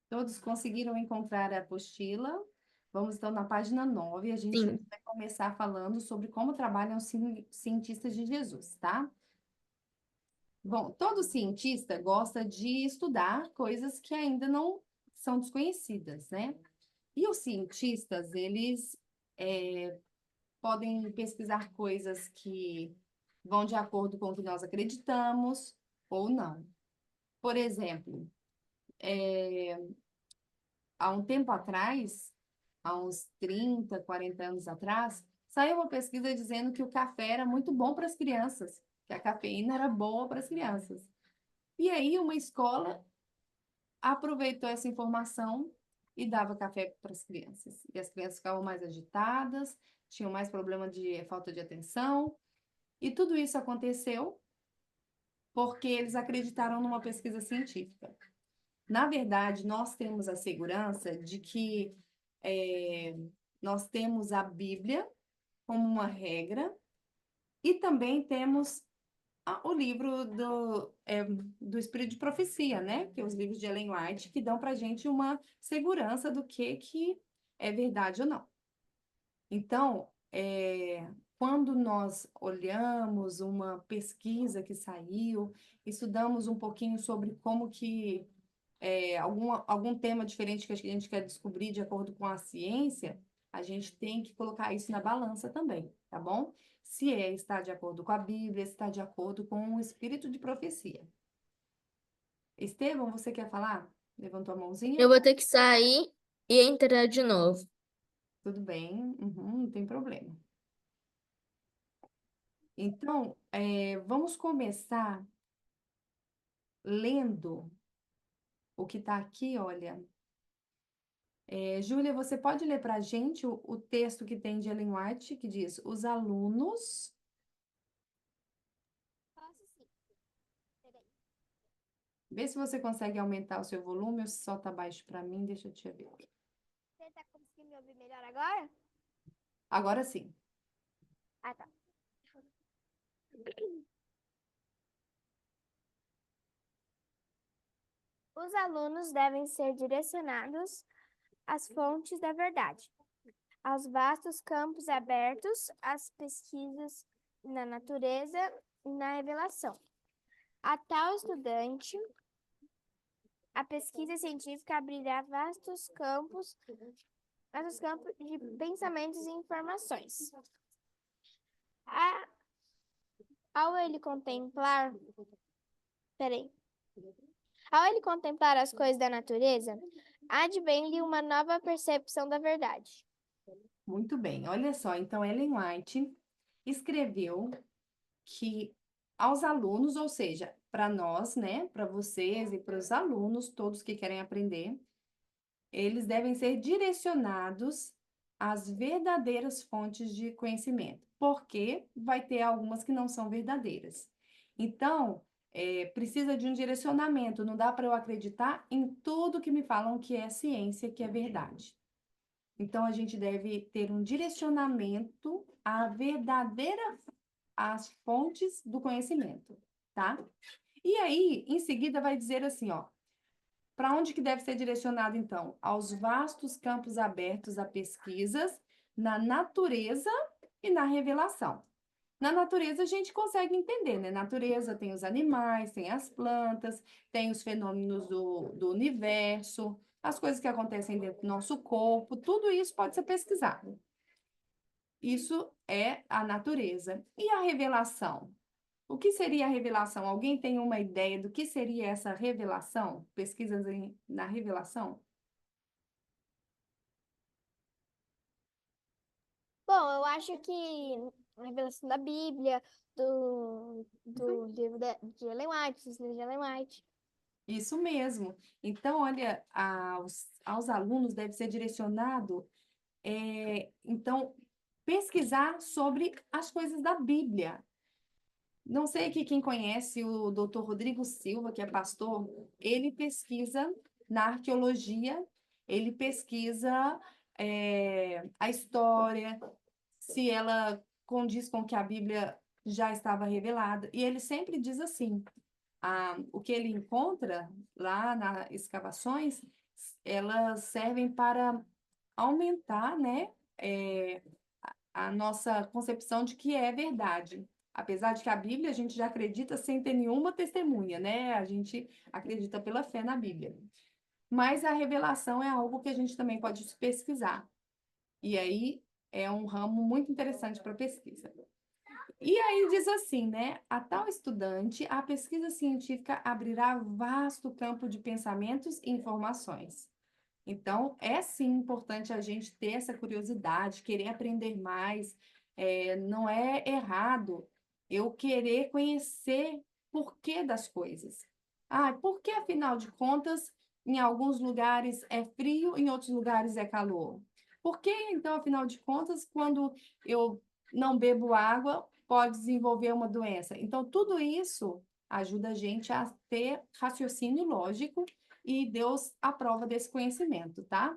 Todos conseguiram encontrar a apostila? Vamos então na página 9. A gente Sim, vai começar falando sobre como trabalham os cientistas de Jesus, tá? Bom, todo cientista gosta de estudar coisas que ainda não são desconhecidas, né? E os cientistas, eles podem pesquisar coisas que vão de acordo com o que nós acreditamos ou não. Por exemplo, há um tempo atrás, há uns 30, 40 anos atrás, saiu uma pesquisa dizendo que o café era muito bom para as crianças, que a cafeína era boa para as crianças. E aí uma escola aproveitou essa informação e dava café para as crianças. E as crianças ficavam mais agitadas, tinham mais problema de falta de atenção, e tudo isso aconteceu porque eles acreditaram numa pesquisa científica. Na verdade, nós temos a segurança de que é, nós temos a Bíblia como uma regra e também temos o livro do Espírito de Profecia, né? Que é os livros de Ellen White, que dão para a gente uma segurança do que é verdade ou não. Então, quando nós olhamos uma pesquisa que saiu, estudamos um pouquinho sobre como que algum tema diferente que a gente quer descobrir de acordo com a ciência, a gente tem que colocar isso na balança também, tá bom? Se está de acordo com a Bíblia, se está de acordo com o espírito de profecia. Estevão, você quer falar? Levantou a mãozinha? eu vou ter que sair e entrar de novo. Tudo bem, uhum, não tem problema. Então, vamos começar lendo o que está aqui, olha. Júlia, você pode ler para a gente o texto que tem de Ellen White, que diz: os alunos. Posso sim. Peraí. Vê se você consegue aumentar o seu volume ou se só tá baixo para mim, deixa eu te ver. Você tá conseguindo me ouvir melhor agora? Agora sim. Ah, tá. Os alunos devem ser direcionados às fontes da verdade, aos vastos campos abertos, às pesquisas na natureza e na revelação. A tal estudante, a pesquisa científica abrirá vastos campos de pensamentos e informações. A- Ao ele contemplar, peraí, ao ele contemplar as coisas da natureza, advém-lhe uma nova percepção da verdade. Muito bem. Olha só, então Ellen White escreveu que aos alunos, ou seja, para nós, né, para vocês e para os alunos, todos que querem aprender, eles devem ser direcionados às verdadeiras fontes de conhecimento, porque vai ter algumas que não são verdadeiras. Então, precisa de um direcionamento, não dá para eu acreditar em tudo que me falam que é ciência, que é verdade. Então, a gente deve ter um direcionamento às fontes do conhecimento, tá? E aí, em seguida, vai dizer assim, ó, para onde que deve ser direcionado, então? Aos vastos campos abertos a pesquisas na natureza e na revelação. Na natureza a gente consegue entender, né? Natureza tem os animais, tem as plantas, tem os fenômenos do universo, as coisas que acontecem dentro do nosso corpo, tudo isso pode ser pesquisado. Isso é a natureza. E a revelação? O que seria a revelação? Alguém tem uma ideia do que seria essa revelação? Pesquisas na revelação? Bom, eu acho que a revelação da Bíblia, do livro de Ellen White, dos livros de Ellen White. Isso mesmo. Então, olha, aos alunos deve ser direcionado, então, pesquisar sobre as coisas da Bíblia. Não sei que quem conhece o Dr. Rodrigo Silva, que é pastor, ele pesquisa na arqueologia, ele pesquisa a história, se ela condiz com o que a Bíblia já estava revelada. E ele sempre diz assim: o que ele encontra lá nas escavações elas servem para aumentar, né, a nossa concepção de que é verdade. Apesar de que a Bíblia a gente já acredita sem ter nenhuma testemunha, né? A gente acredita pela fé na Bíblia. Mas a revelação é algo que a gente também pode pesquisar. E aí é um ramo muito interessante para pesquisa. E aí diz assim, né? A tal estudante, a pesquisa científica abrirá vasto campo de pensamentos e informações. Então, é sim importante a gente ter essa curiosidade, querer aprender mais. Não é errado eu querer conhecer porquê das coisas. Ah, por que, afinal de contas, em alguns lugares é frio, em outros lugares é calor? Por que, então, afinal de contas, quando eu não bebo água, pode desenvolver uma doença? Então, tudo isso ajuda a gente a ter raciocínio lógico e Deus aprova desse conhecimento, tá?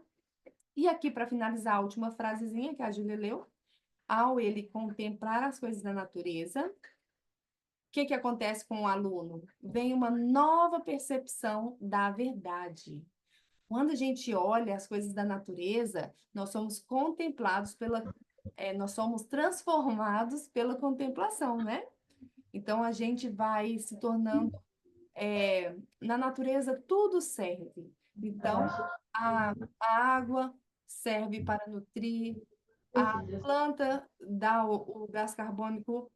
E aqui, para finalizar, a última frasezinha que a Júlia leu. Ao ele contemplar as coisas da natureza, o que acontece com o aluno? Vem uma nova percepção da verdade. Quando a gente olha as coisas da natureza, nós somos contemplados nós somos transformados pela contemplação, né? Então a gente vai se tornando na natureza tudo serve. Então, a água serve para nutrir, a planta dá o gás carbônico,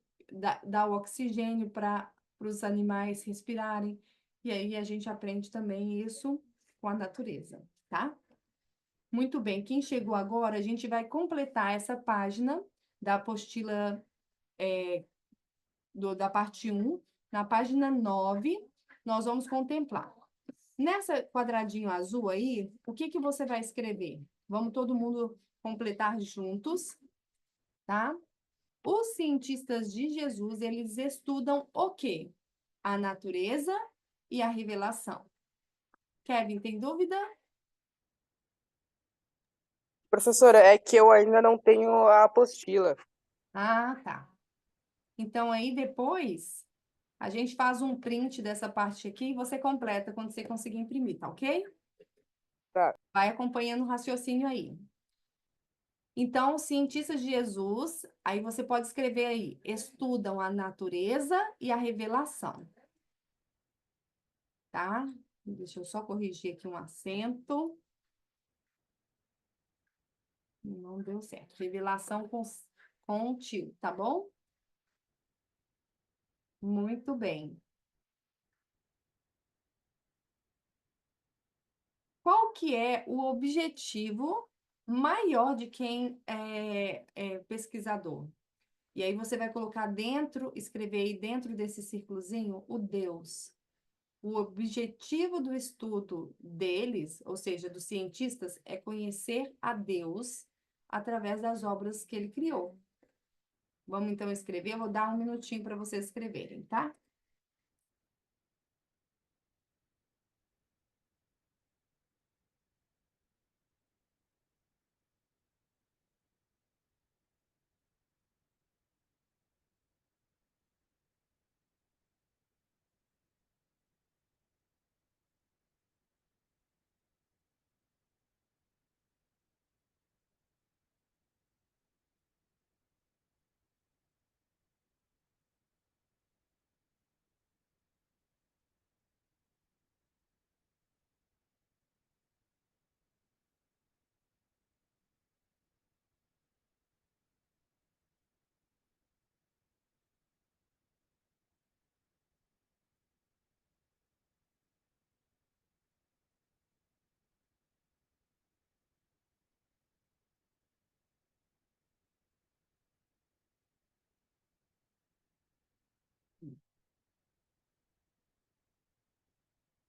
dá o oxigênio para os animais respirarem. E aí a gente aprende também isso com a natureza, tá? Muito bem, quem chegou agora, a gente vai completar essa página da apostila da parte 1. Na página 9, nós vamos contemplar. Nessa quadradinho azul aí, o que você vai escrever? Vamos todo mundo completar juntos, tá? Os cientistas de Jesus, eles estudam o quê? A natureza e a revelação. Kevin, tem dúvida? Professora, é que eu ainda não tenho a apostila. Ah, tá. Então aí depois a gente faz um print dessa parte aqui e você completa quando você conseguir imprimir, tá ok? Tá. Vai acompanhando o raciocínio aí. Então, os cientistas de Jesus, aí você pode escrever aí, estudam a natureza e a revelação, tá? Deixa eu só corrigir aqui um acento. Não deu certo. Revelação com tio, tá bom? Muito bem. Qual que é o objetivo maior de quem é pesquisador? E aí você vai colocar dentro, escrever aí dentro desse círculozinho, o Deus. O objetivo do estudo deles, ou seja, dos cientistas, é conhecer a Deus através das obras que ele criou. Vamos então escrever? Eu vou dar um minutinho para vocês escreverem, tá?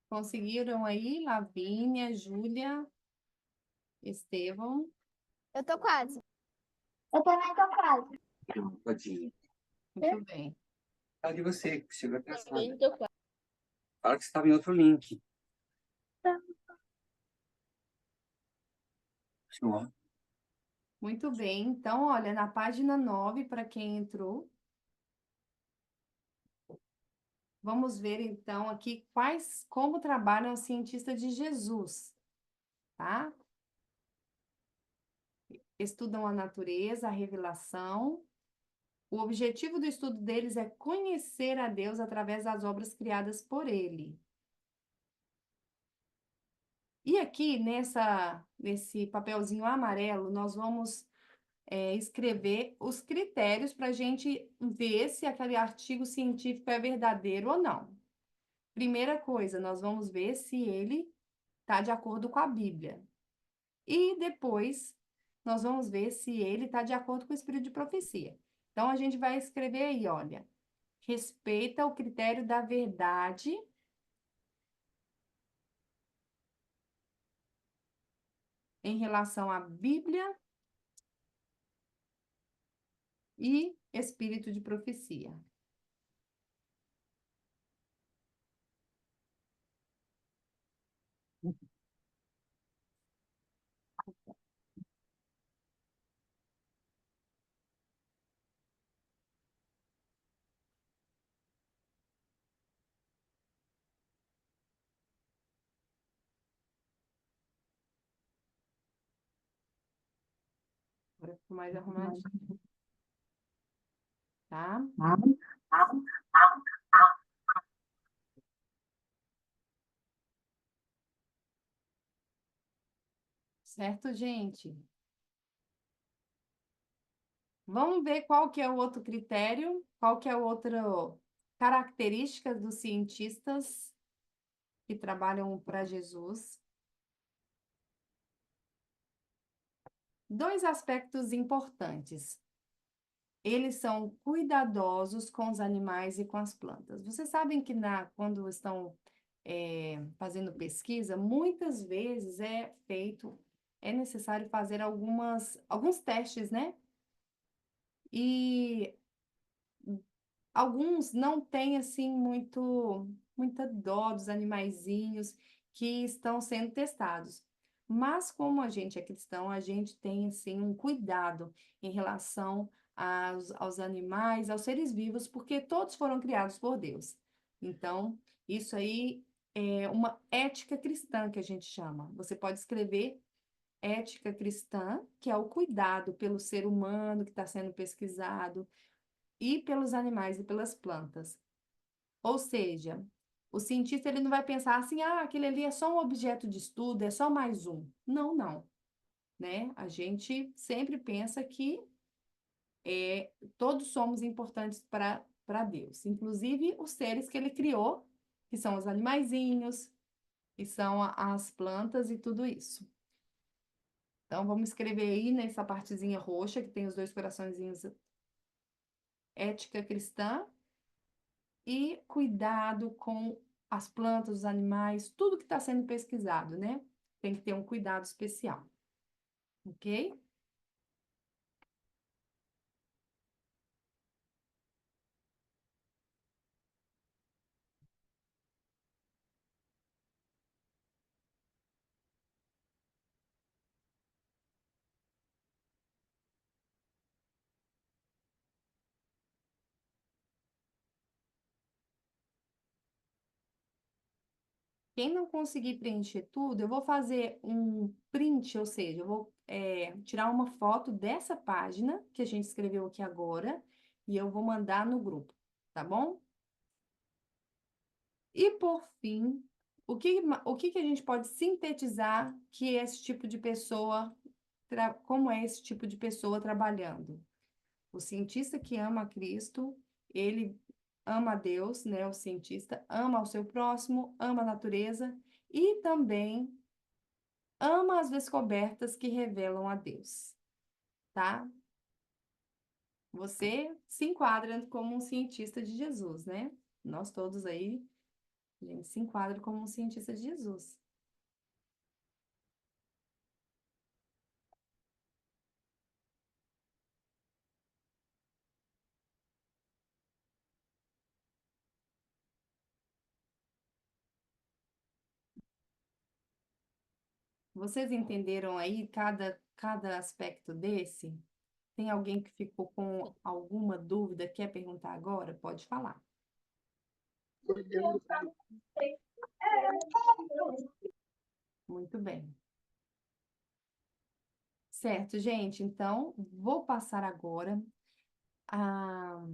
Conseguiram aí, Lavínia, Júlia, Estevão? Eu tô quase. Tadinho. Muito bem. Fala de você, que chegou atrasada. Também tô quase. Fala que você estava em outro link. Show. Muito bem. Então, olha, na página 9, para quem entrou, vamos ver então aqui como trabalham os cientistas de Jesus. tá? Estudam a natureza, a revelação. O objetivo do estudo deles é conhecer a Deus através das obras criadas por Ele. E aqui, nesse papelzinho amarelo, nós vamos escrever os critérios para a gente ver se aquele artigo científico é verdadeiro ou não. Primeira coisa, nós vamos ver se ele está de acordo com a Bíblia. E depois, nós vamos ver se ele está de acordo com o espírito de profecia. Então, a gente vai escrever aí, olha, respeita o critério da verdade em relação à Bíblia e espírito de profecia. Agora ficou mais arrumadinho, tá? Certo, gente? Vamos ver qual que é o outro critério, qual que é o outro características dos cientistas que trabalham para Jesus. Dois aspectos importantes. Eles são cuidadosos com os animais e com as plantas. Vocês sabem que quando estão fazendo pesquisa, muitas vezes é necessário fazer alguns testes, né? E alguns não têm, assim, muita dó dos animaizinhos que estão sendo testados. Mas, como a gente é cristão, a gente tem, assim, um cuidado em relação aos animais, aos seres vivos, porque todos foram criados por Deus. Então, isso aí é uma ética cristã que a gente chama. Você pode escrever ética cristã, que é o cuidado pelo ser humano que está sendo pesquisado, e pelos animais e pelas plantas. Ou seja, o cientista ele não vai pensar assim, aquele ali é só um objeto de estudo, é só mais um. Não, não, né? A gente sempre pensa que todos somos importantes para Deus, inclusive os seres que ele criou, que são os animaizinhos, que são as plantas e tudo isso. Então, vamos escrever aí nessa partezinha roxa, que tem os dois coraçõezinhos, ética cristã, e cuidado com as plantas, os animais, tudo que está sendo pesquisado, né? Tem que ter um cuidado especial, ok? Quem não conseguir preencher tudo, eu vou fazer um print, ou seja, eu vou tirar uma foto dessa página que a gente escreveu aqui agora e eu vou mandar no grupo, tá bom? E por fim, o que que a gente pode sintetizar que esse tipo de pessoa, como é esse tipo de pessoa trabalhando? O cientista que ama a Cristo, ele ama a Deus, né? O cientista ama o seu próximo, ama a natureza e também ama as descobertas que revelam a Deus, tá? Você se enquadra como um cientista de Jesus, né? Nós todos aí, a gente se enquadra como um cientista de Jesus. Vocês entenderam aí cada aspecto desse? Tem alguém que ficou com alguma dúvida, quer perguntar agora? Pode falar. Muito bem. Certo, gente? Então, vou passar agora a...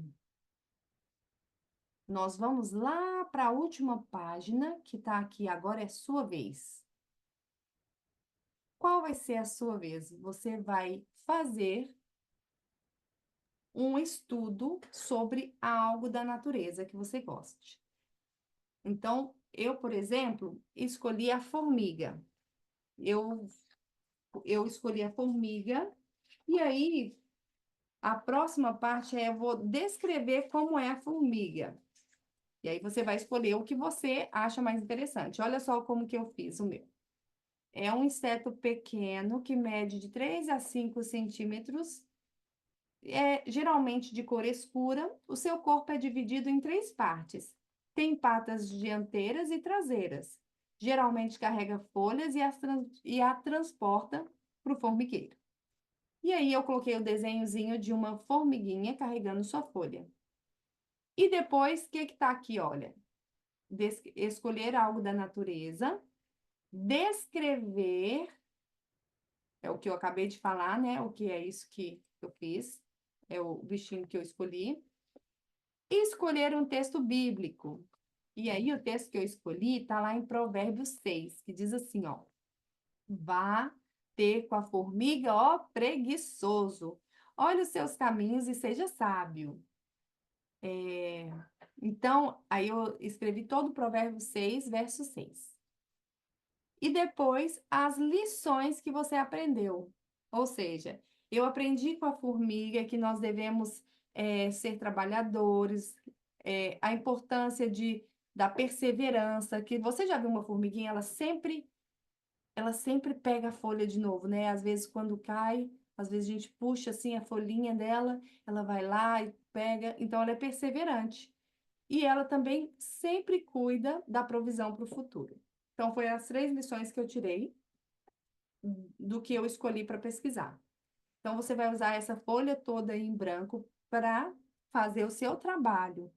Nós vamos lá para a última página, que está aqui agora, é sua vez. Qual vai ser a sua vez? Você vai fazer um estudo sobre algo da natureza que você goste. Então, eu, por exemplo, escolhi a formiga. Eu escolhi a formiga, e aí a próxima parte eu vou descrever como é a formiga. E aí você vai escolher o que você acha mais interessante. Olha só como que eu fiz o meu. É um inseto pequeno que mede de 3 a 5 centímetros, geralmente de cor escura. O seu corpo é dividido em 3 partes. Tem patas dianteiras e traseiras. Geralmente carrega folhas e a transporta para o formigueiro. E aí eu coloquei o desenhozinho de uma formiguinha carregando sua folha. E depois, o que que tá aqui, olha? Escolher algo da natureza, descrever, é o que eu acabei de falar, né? O que é isso que eu fiz, é o bichinho que eu escolhi. E escolher um texto bíblico. E aí, o texto que eu escolhi está lá em Provérbios 6, que diz assim, ó. Vá ter com a formiga, ó preguiçoso. Olhe os seus caminhos e seja sábio. Então, aí eu escrevi todo o Provérbios 6, verso 6. E depois, as lições que você aprendeu. Ou seja, eu aprendi com a formiga que nós devemos ser trabalhadores, a importância da perseverança, que você já viu uma formiguinha, ela sempre pega a folha de novo, né? Às vezes, quando cai, às vezes a gente puxa assim a folhinha dela, ela vai lá e pega. Então, ela é perseverante. E ela também sempre cuida da provisão para o futuro. Então, foi as 3 lições que eu tirei do que eu escolhi para pesquisar. Então, você vai usar essa folha toda em branco para fazer o seu trabalho.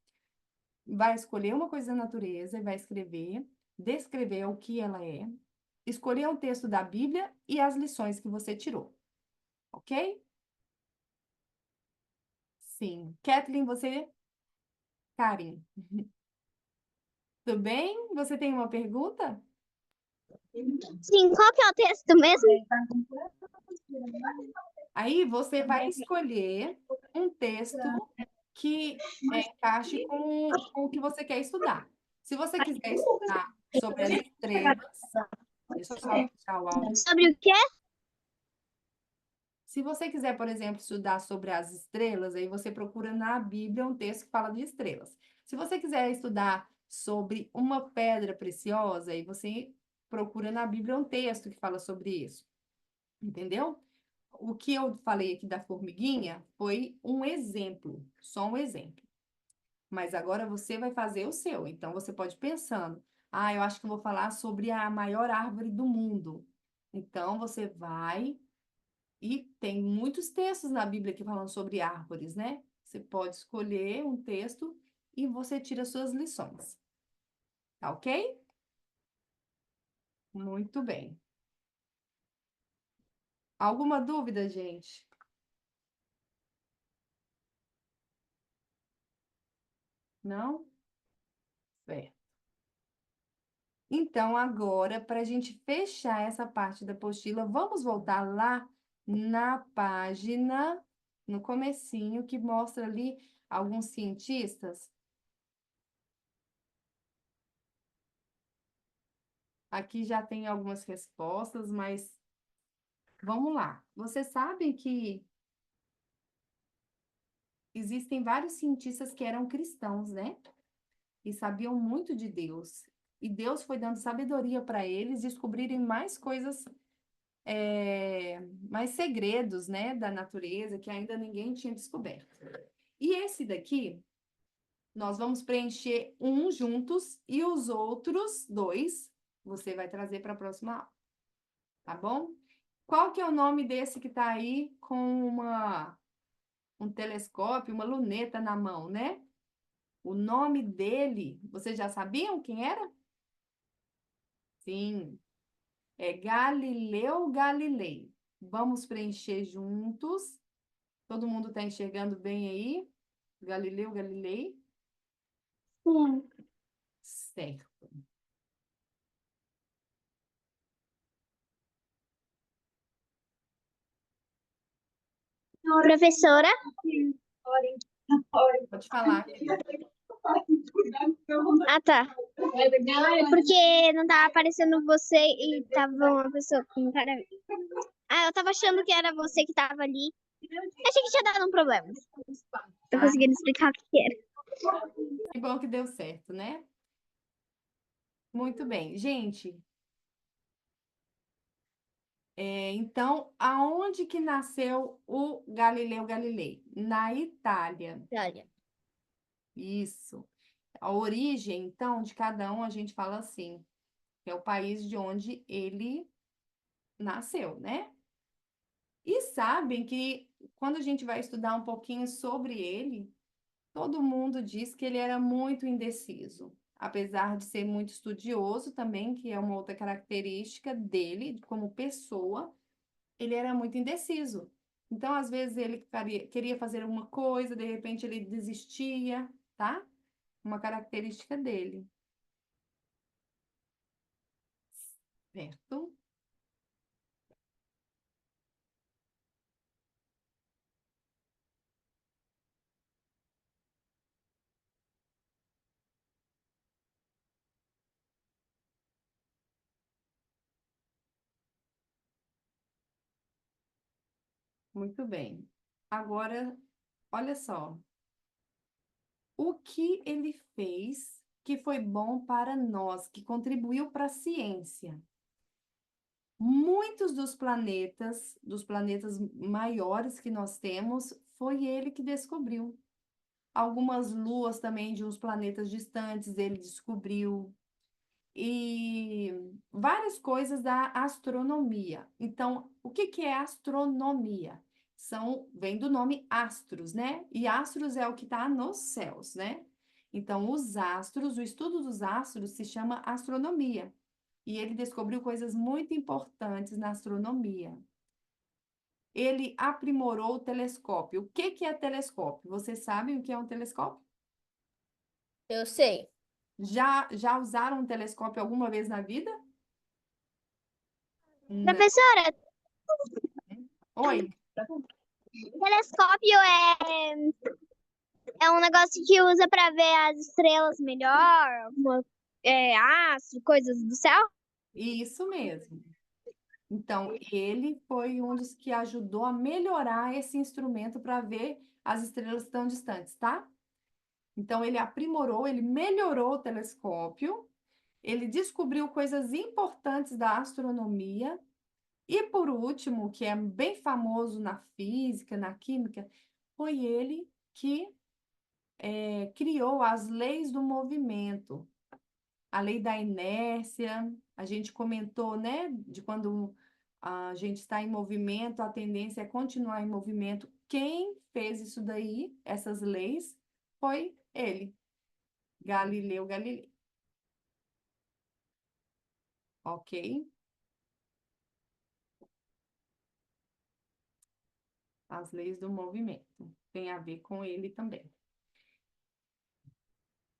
Vai escolher uma coisa da natureza e vai escrever, descrever o que ela é, escolher um texto da Bíblia e as lições que você tirou. Ok? Sim. Kathleen, você? Karen. Tudo bem? Você tem uma pergunta? Sim, qual que é o texto mesmo? Aí você vai escolher um texto que encaixe com o que você quer estudar. Se você quiser estudar sobre as estrelas, deixa eu só fechar o áudio. Sobre o quê? Se você quiser, por exemplo, estudar sobre as estrelas, aí você procura na Bíblia um texto que fala de estrelas. Se você quiser estudar sobre uma pedra preciosa, aí você procura na Bíblia um texto que fala sobre isso. Entendeu? O que eu falei aqui da formiguinha foi um exemplo, só um exemplo. Mas agora você vai fazer o seu. Então você pode ir pensando, eu acho que eu vou falar sobre a maior árvore do mundo. Então você vai e tem muitos textos na Bíblia que falam sobre árvores, né? Você pode escolher um texto e você tira suas lições. Tá ok? Muito bem. Alguma dúvida, gente? Não? Certo. Então, agora, para a gente fechar essa parte da apostila, vamos voltar lá na página, no comecinho, que mostra ali alguns cientistas. Aqui já tem algumas respostas, mas vamos lá. Vocês sabem que existem vários cientistas que eram cristãos, né? E sabiam muito de Deus. E Deus foi dando sabedoria para eles descobrirem mais coisas, mais segredos, né, da natureza que ainda ninguém tinha descoberto. E esse daqui, nós vamos preencher um juntos e os outros 2 você vai trazer para a próxima aula, tá bom? Qual que é o nome desse que está aí com um telescópio, uma luneta na mão, né? O nome dele, vocês já sabiam quem era? Sim, é Galileu Galilei. Vamos preencher juntos. Todo mundo está enxergando bem aí? Galileu Galilei? Sim. Certo. Professora? Pode falar, querida. Ah, tá. Porque não tava aparecendo você e tava uma pessoa com cara. Ah, eu tava achando que era você que tava ali. Achei que tinha dado um problema. Tô Ah, conseguindo explicar o que era. que bom que deu certo, né? Muito bem. Gente, então, aonde que nasceu o Galileu Galilei? Na Itália. Olha, Isso. A origem, então, de cada um, a gente fala assim, que é o país de onde ele nasceu, né? E sabem que quando a gente vai estudar um pouquinho sobre ele, todo mundo diz que ele era muito indeciso, apesar de ser muito estudioso também, que é uma outra característica dele como pessoa, ele era muito indeciso. Então, às vezes, ele queria fazer uma coisa, de repente ele desistia, tá? Uma característica dele, certo? Muito bem. Agora, olha só. O que ele fez que foi bom para nós, que contribuiu para a ciência? Muitos dos planetas maiores que nós temos, foi ele que descobriu. Algumas luas também de uns planetas distantes ele descobriu. E várias coisas da astronomia. Então, o que que é astronomia? Vem do nome astros, né? E astros é o que está nos céus, né? Então, os astros, o estudo dos astros se chama astronomia. E ele descobriu coisas muito importantes na astronomia. Ele aprimorou o telescópio. O que que é telescópio? Vocês sabem o que é um telescópio? eu sei. Já usaram um telescópio alguma vez na vida? Não. Professora, Oi? telescópio é um negócio que usa pra ver as estrelas melhor, astro, coisas do céu. Isso mesmo. Então, ele foi um dos que ajudou a melhorar esse instrumento para ver as estrelas tão distantes, tá? Então, ele aprimorou, ele melhorou o telescópio, ele descobriu coisas importantes da astronomia, e por último, que é bem famoso na física, na química, foi ele que criou as leis do movimento. A lei da inércia, a gente comentou, né, de quando a gente está em movimento, a tendência é continuar em movimento. Quem fez isso daí, essas leis, foi ele, Galileu Galilei. Ok? As leis do movimento. Tem a ver com ele também.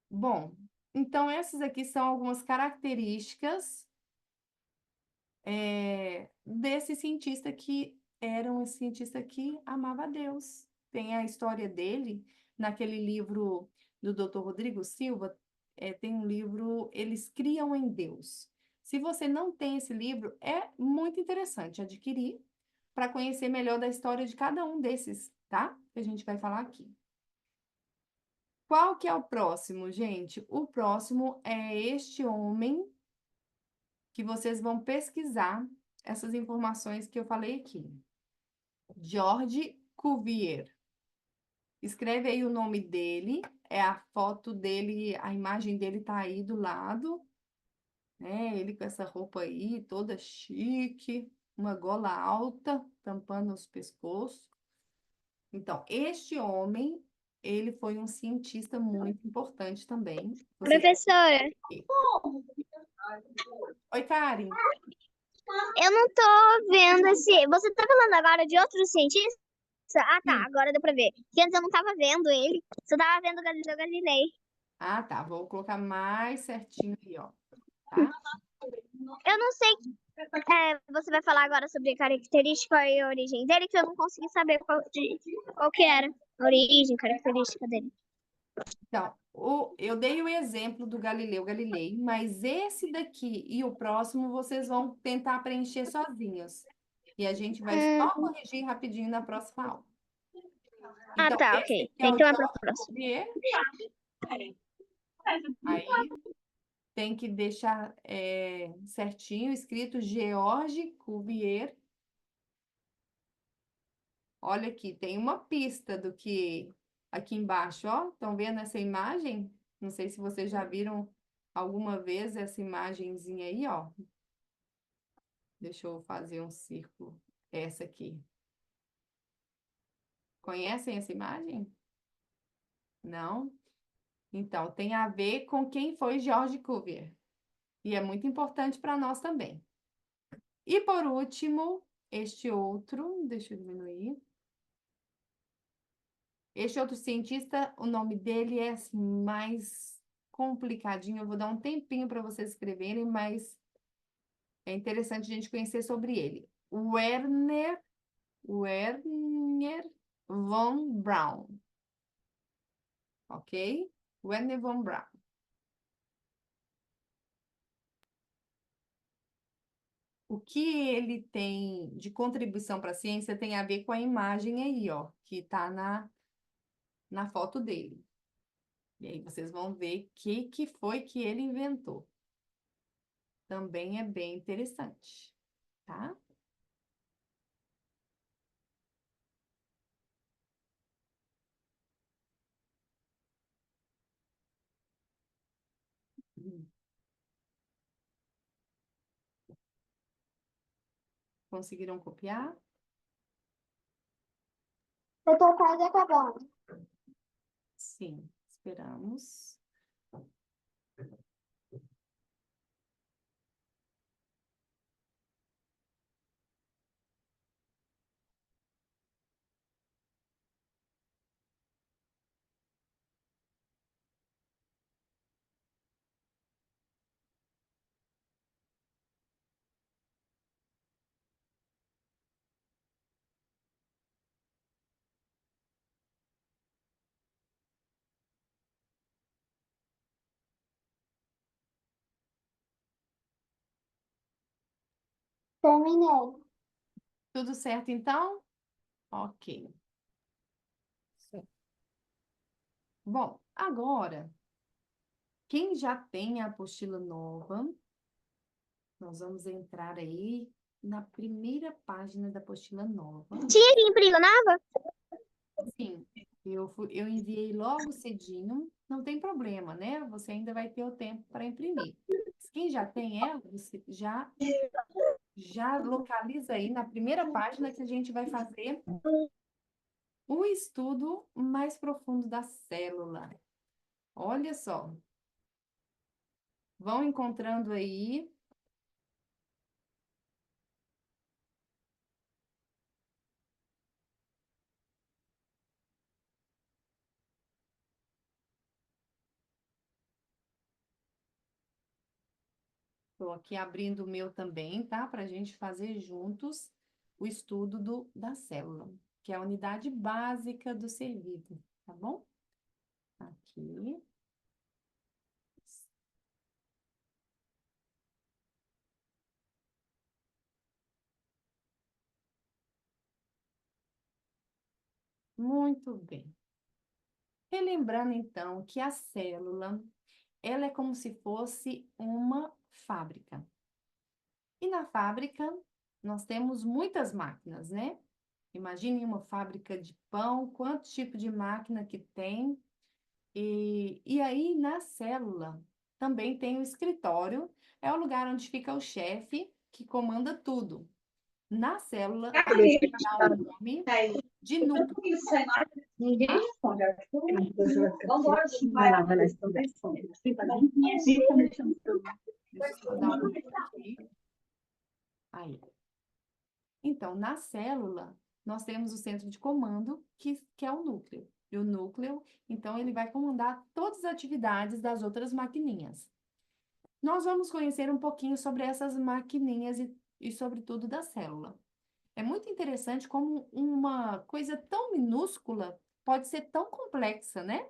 Bom, então essas aqui são algumas características desse cientista que era um cientista que amava a Deus. Tem a história dele naquele livro do Dr. Rodrigo Silva, tem um livro Eles Criam em Deus. Se você não tem esse livro, é muito interessante adquirir para conhecer melhor da história de cada um desses, tá? Que a gente vai falar aqui. Qual que é o próximo, gente? O próximo é este homem que vocês vão pesquisar essas informações que eu falei aqui. George Cuvier. Escreve aí o nome dele, é a foto dele, a imagem dele tá aí do lado, né? Ele com essa roupa aí, toda chique, uma gola alta, tampando os pescoços. Então, este homem, ele foi um cientista muito importante também. Você... Professora, Oi, Karen. Eu não tô vendo esse. Você tá falando agora de outro cientista? Ah, tá. Sim. Agora deu pra ver. Que antes eu não tava vendo ele. Só tava vendo o Galileu Galilei. Ah, tá. Vou colocar mais certinho aí, ó. Tá? Eu não sei. Você vai falar agora sobre a característica e a origem dele, que eu não consegui saber qual que era a origem, característica dele. Então, eu dei o exemplo do Galileu Galilei, mas esse daqui e o próximo vocês vão tentar preencher sozinhos. E a gente vai só corrigir rapidinho na próxima aula. Ah, Então, tá, esse ok. aqui é o Então é pra Georges próxima. Cuvier. Aí tem que deixar certinho escrito Georges Cuvier. Olha aqui, tem uma pista do que aqui embaixo, ó. Estão vendo essa imagem? Não sei se vocês já viram alguma vez essa imagenzinha aí, ó. Deixa eu fazer um círculo. Essa aqui. Conhecem essa imagem? Não? Então, tem a ver com quem foi George Cuvier. E é muito importante para nós também. E por último, este outro, deixa eu diminuir. Este outro cientista, o nome dele é assim, mais complicadinho. Eu vou dar um tempinho para vocês escreverem, mas é interessante a gente conhecer sobre ele. Werner von Braun. Ok? Werner von Braun. O que ele tem de contribuição para a ciência tem a ver com a imagem aí, ó, que está na foto dele. E aí vocês vão ver o que foi que ele inventou. Também é bem interessante, tá? Conseguiram copiar? Eu tô quase acabando. Sim, esperamos. Terminei. Tudo certo, então? Ok. Bom, agora, quem já tem a apostila nova, nós vamos entrar aí na primeira página da apostila nova. Tinha que imprimir nova? Sim, eu enviei logo cedinho, não tem problema, né? Você ainda vai ter o tempo para imprimir. Mas quem já tem ela, você já localiza aí na primeira página que a gente vai fazer o estudo mais profundo da célula. Olha só. Vão encontrando aí. Estou aqui abrindo o meu também, tá? Para a gente fazer juntos o estudo da célula, que é a unidade básica do ser vivo, tá bom? Aqui. Muito bem. Relembrando, então, que a célula, ela é como se fosse uma fábrica. E na fábrica, nós temos muitas máquinas, né? Imagine uma fábrica de pão, quanto tipo de máquina que tem. E aí, na célula, também tem o escritório, é o lugar onde fica o chefe que comanda tudo. Na célula, a gente dá o nome de núcleo. Ninguém responde. Vambora. Vai lá, vai lá. Deixa eu só dar um aqui. Aí. Então, na célula, nós temos o centro de comando, que é o núcleo. E o núcleo, então, ele vai comandar todas as atividades das outras maquininhas. Nós vamos conhecer um pouquinho sobre essas maquininhas e sobretudo, da célula. É muito interessante como uma coisa tão minúscula pode ser tão complexa, né?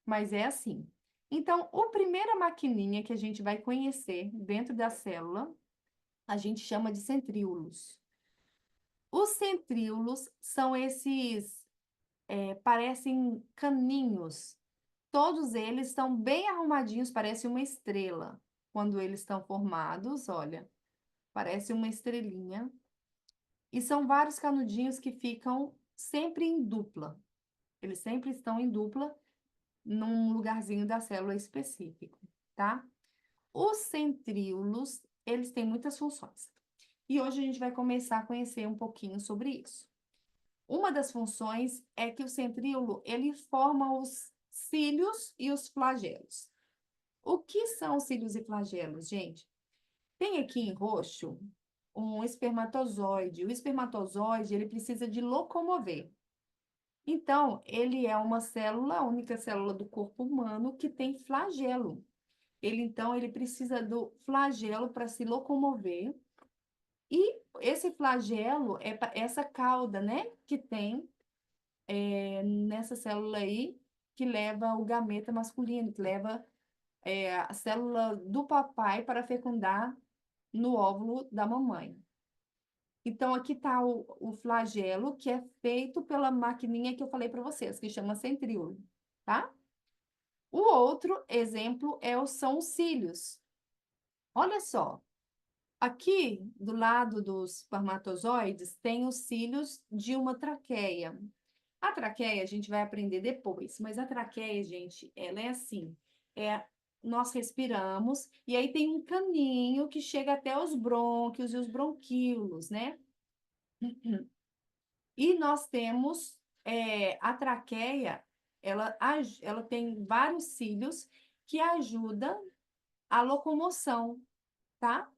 Mas é assim. Então, a primeira maquininha que a gente vai conhecer dentro da célula, a gente chama de centríolos. Os centríolos são esses, parecem caninhos. Todos eles estão bem arrumadinhos, parece uma estrela. Quando eles estão formados, olha, parece uma estrelinha. E são vários canudinhos que ficam sempre em dupla. Eles sempre estão em dupla num lugarzinho da célula específico, tá? Os centríolos, eles têm muitas funções. E hoje a gente vai começar a conhecer um pouquinho sobre isso. Uma das funções é que o centríolo, ele forma os cílios e os flagelos. O que são os cílios e flagelos, gente? Tem aqui em roxo um espermatozoide. O espermatozoide, ele precisa de locomover. Então, ele é uma célula, a única célula do corpo humano que tem flagelo. Então, ele precisa do flagelo para se locomover. E esse flagelo é essa cauda, né, que tem nessa célula aí, que leva o gameta masculino, que leva a célula do papai para fecundar no óvulo da mamãe. Então, aqui está o flagelo, que é feito pela maquininha que eu falei para vocês, que chama centríolo, tá? O outro exemplo são os cílios. Olha só, aqui do lado dos espermatozoides tem os cílios de uma traqueia. A traqueia a gente vai aprender depois, mas a traqueia, gente, ela é assim, nós respiramos e aí tem um caninho que chega até os brônquios e os bronquíolos, né? E nós temos a traqueia, ela tem vários cílios que ajudam a locomoção, tá?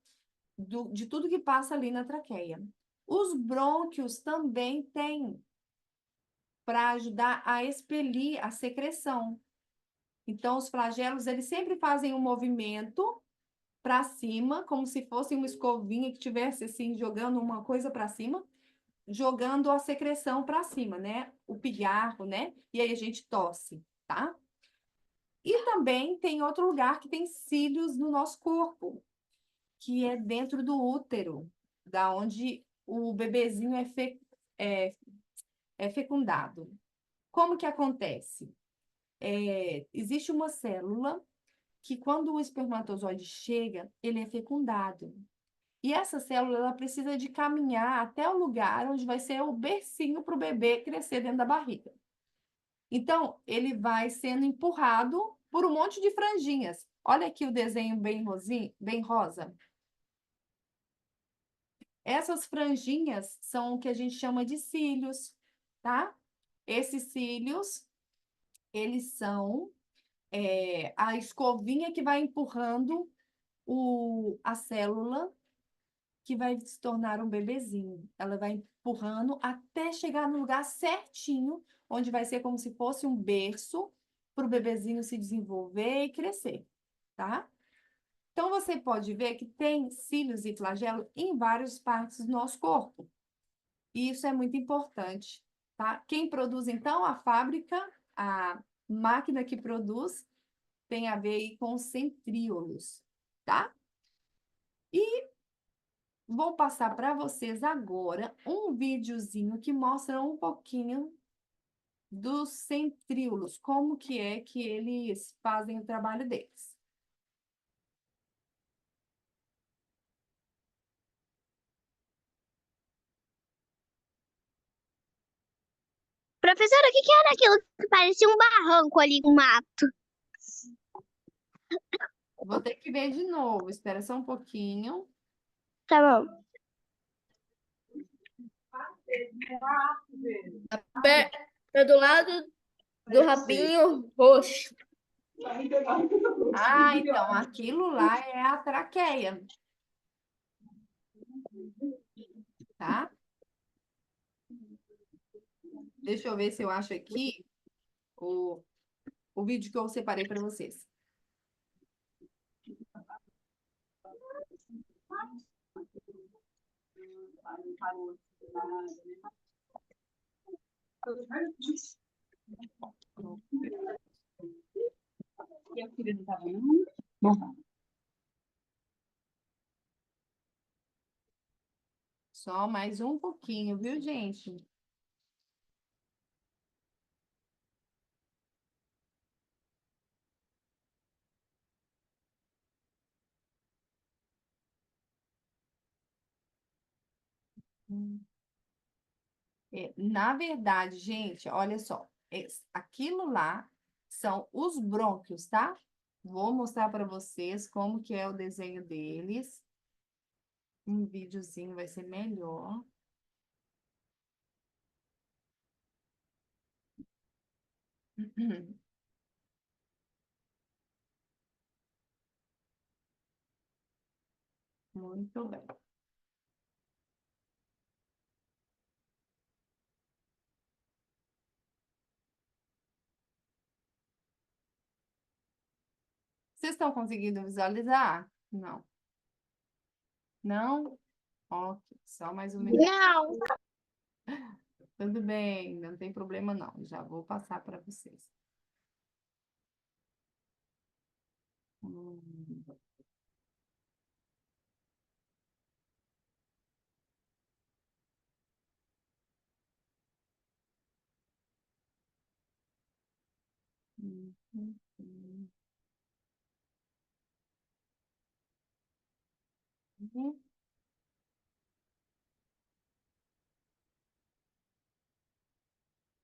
De tudo que passa ali na traqueia. Os brônquios também têm para ajudar a expelir a secreção. Então, os flagelos, eles sempre fazem um movimento para cima, como se fosse uma escovinha que estivesse assim, jogando uma coisa para cima, jogando a secreção para cima, né? O pigarro, né? E aí a gente tosse, tá? E também tem outro lugar que tem cílios no nosso corpo, que é dentro do útero, da onde o bebezinho é fecundado. Como que acontece? Existe uma célula que, quando o espermatozoide chega, ele é fecundado. E essa célula, ela precisa de caminhar até o lugar onde vai ser o bercinho para o bebê crescer dentro da barriga. Então, ele vai sendo empurrado por um monte de franjinhas. Olha aqui o desenho bem rosa. Essas franjinhas são o que a gente chama de cílios, tá? Esses cílios, eles são a escovinha que vai empurrando a célula que vai se tornar um bebezinho. Ela vai empurrando até chegar no lugar certinho, onde vai ser como se fosse um berço para o bebezinho se desenvolver e crescer, tá? Então, você pode ver que tem cílios e flagelo em várias partes do nosso corpo. E isso é muito importante, tá? Quem produz, então, a fábrica, a máquina que produz, tem a ver aí com centríolos, tá? E vou passar para vocês agora um videozinho que mostra um pouquinho dos centríolos, como que é que eles fazem o trabalho deles. Professora, o que era aquilo que parecia um barranco ali, um mato? Vou ter que ver de novo, espera só um pouquinho. Tá bom. É do lado do rabinho roxo. Ah, então, aquilo lá é a traqueia, tá? Deixa eu ver se eu acho aqui o, o vídeo que eu separei para vocês. E a filha não tava, não? Bom, Só mais um pouquinho, viu, gente? Na verdade, gente, olha só. Aquilo lá são os brônquios, tá? Vou mostrar para vocês como que é o desenho deles. Um videozinho vai ser melhor. Muito bem. Vocês estão conseguindo visualizar? Não. Não? Ok, só mais um minuto. Não. Tudo bem, não tem problema não. Já vou passar para vocês. Hum. Uhum.